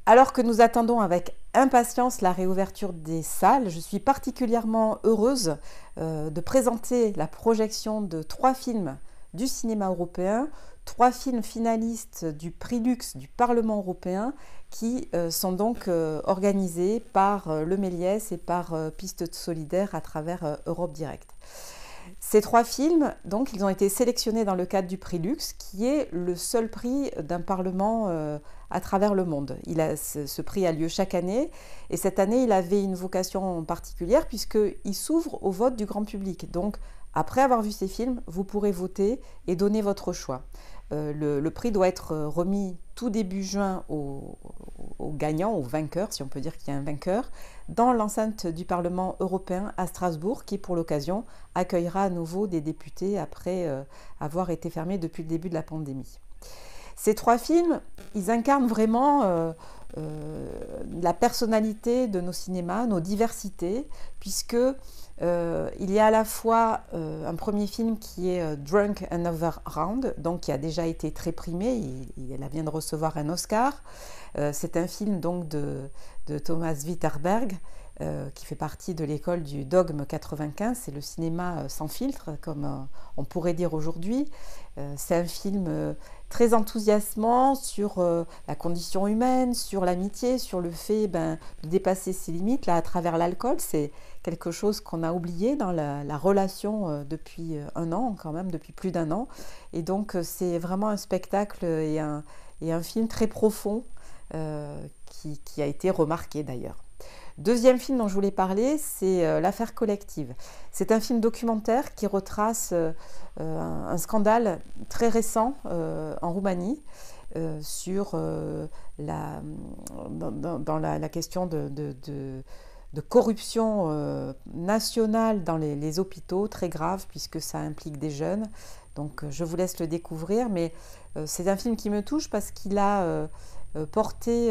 Alors que nous attendons avec impatience la réouverture des salles, je suis particulièrement heureuse de présenter la projection de 3 films du cinéma européen, 3 films finalistes du prix Luxe du Parlement européen qui sont donc organisés par le Méliès et par Pistes Solidaires à travers Europe Direct. Ces 3 films, donc, ils ont été sélectionnés dans le cadre du prix Luxe, qui est le seul prix d'un parlement à travers le monde. Ce prix a lieu chaque année, et cette année, il avait une vocation particulière puisqu'il s'ouvre au vote du grand public. Donc, après avoir vu ces films, vous pourrez voter et donner votre choix. Le prix doit être remis tout début juin aux gagnants, aux vainqueurs, si on peut dire qu'il y a un vainqueur, dans l'enceinte du Parlement européen à Strasbourg, qui pour l'occasion accueillera à nouveau des députés après avoir été fermé depuis le début de la pandémie. Ces 3 films, ils incarnent vraiment la personnalité de nos cinémas, nos diversités, puisque il y a à la fois un premier film qui est Drunk Another Round, donc qui a déjà été très primé, elle vient de recevoir un Oscar. C'est un film donc de Thomas Winterberg, qui fait partie de l'école du Dogme 95, c'est le cinéma sans filtre, comme on pourrait dire aujourd'hui. C'est un film très enthousiasmant sur la condition humaine, sur l'amitié, sur le fait de dépasser ses limites là, à travers l'alcool. C'est quelque chose qu'on a oublié dans la relation depuis un an, quand même, depuis plus d'un an. Et donc c'est vraiment un spectacle et un film très profond qui a été remarqué d'ailleurs. Deuxième film dont je voulais parler, c'est L'affaire collective. C'est un film documentaire qui retrace un scandale très récent en Roumanie sur dans la question de corruption nationale dans les hôpitaux, très grave puisque ça implique des jeunes. Donc je vous laisse le découvrir, mais c'est un film qui me touche parce qu'il a porté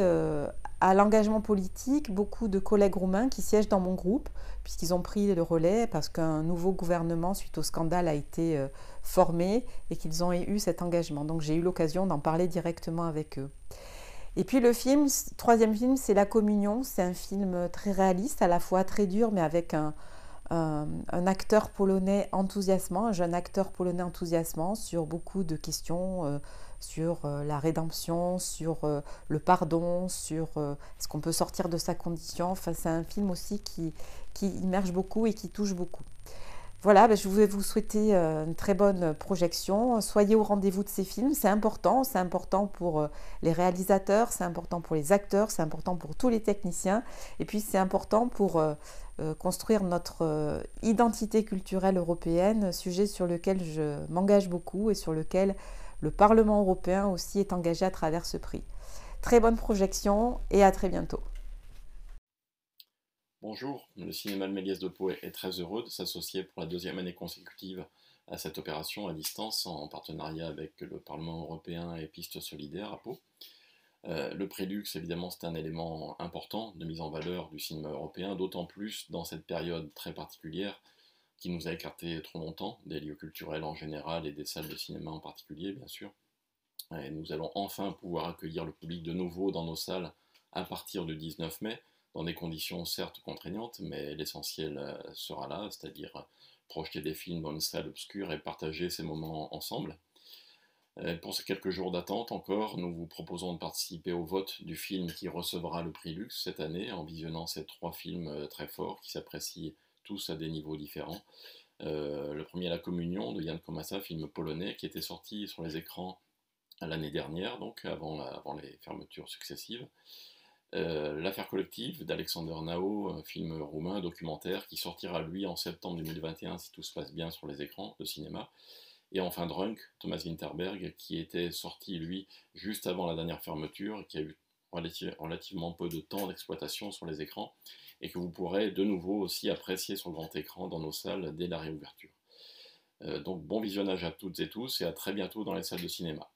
à l'engagement politique beaucoup de collègues roumains qui siègent dans mon groupe, puisqu'ils ont pris le relais parce qu'un nouveau gouvernement, suite au scandale, a été formé et qu'ils ont eu cet engagement. Donc j'ai eu l'occasion d'en parler directement avec eux. Et puis le film, troisième film, c'est La Communion. C'est un film très réaliste, à la fois très dur, mais avec un acteur polonais enthousiasmant, un jeune acteur polonais enthousiasmant sur beaucoup de questions, sur la rédemption, sur le pardon, sur est-ce qu'on peut sortir de sa condition. Enfin, c'est un film aussi qui immerge beaucoup et qui touche beaucoup. Voilà, je vais vous souhaiter une très bonne projection. Soyez au rendez-vous de ces films, c'est important pour les réalisateurs, c'est important pour les acteurs, c'est important pour tous les techniciens, et puis c'est important pour construire notre identité culturelle européenne, sujet sur lequel je m'engage beaucoup et sur lequel le Parlement européen aussi est engagé à travers ce prix. Très bonne projection et à très bientôt. Bonjour, le cinéma Le Méliès de Pau est très heureux de s'associer pour la deuxième année consécutive à cette opération à distance en partenariat avec le Parlement européen et Pistes Solidaires à Pau. Le prix Luxe, évidemment, c'est un élément important de mise en valeur du cinéma européen, d'autant plus dans cette période très particulière qui nous a écarté trop longtemps des lieux culturels en général et des salles de cinéma en particulier, bien sûr. Et nous allons enfin pouvoir accueillir le public de nouveau dans nos salles à partir du 19 mai, dans des conditions certes contraignantes, mais l'essentiel sera là, c'est-à-dire projeter des films dans une salle obscure et partager ces moments ensemble. Pour ces quelques jours d'attente encore, nous vous proposons de participer au vote du film qui recevra le prix Luxe cette année en visionnant ces 3 films très forts qui s'apprécient tous à des niveaux différents. Le premier, La Communion de Jan Komasa, film polonais qui était sorti sur les écrans l'année dernière, donc avant les fermetures successives. L'affaire collective d'Alexander Nao, un film roumain documentaire qui sortira lui en septembre 2021 si tout se passe bien sur les écrans de cinéma. Et enfin Drunk, Thomas Winterberg, qui était sorti lui juste avant la dernière fermeture, et qui a eu relativement peu de temps d'exploitation sur les écrans, et que vous pourrez de nouveau aussi apprécier sur grand écran dans nos salles dès la réouverture. Donc bon visionnage à toutes et tous, et à très bientôt dans les salles de cinéma.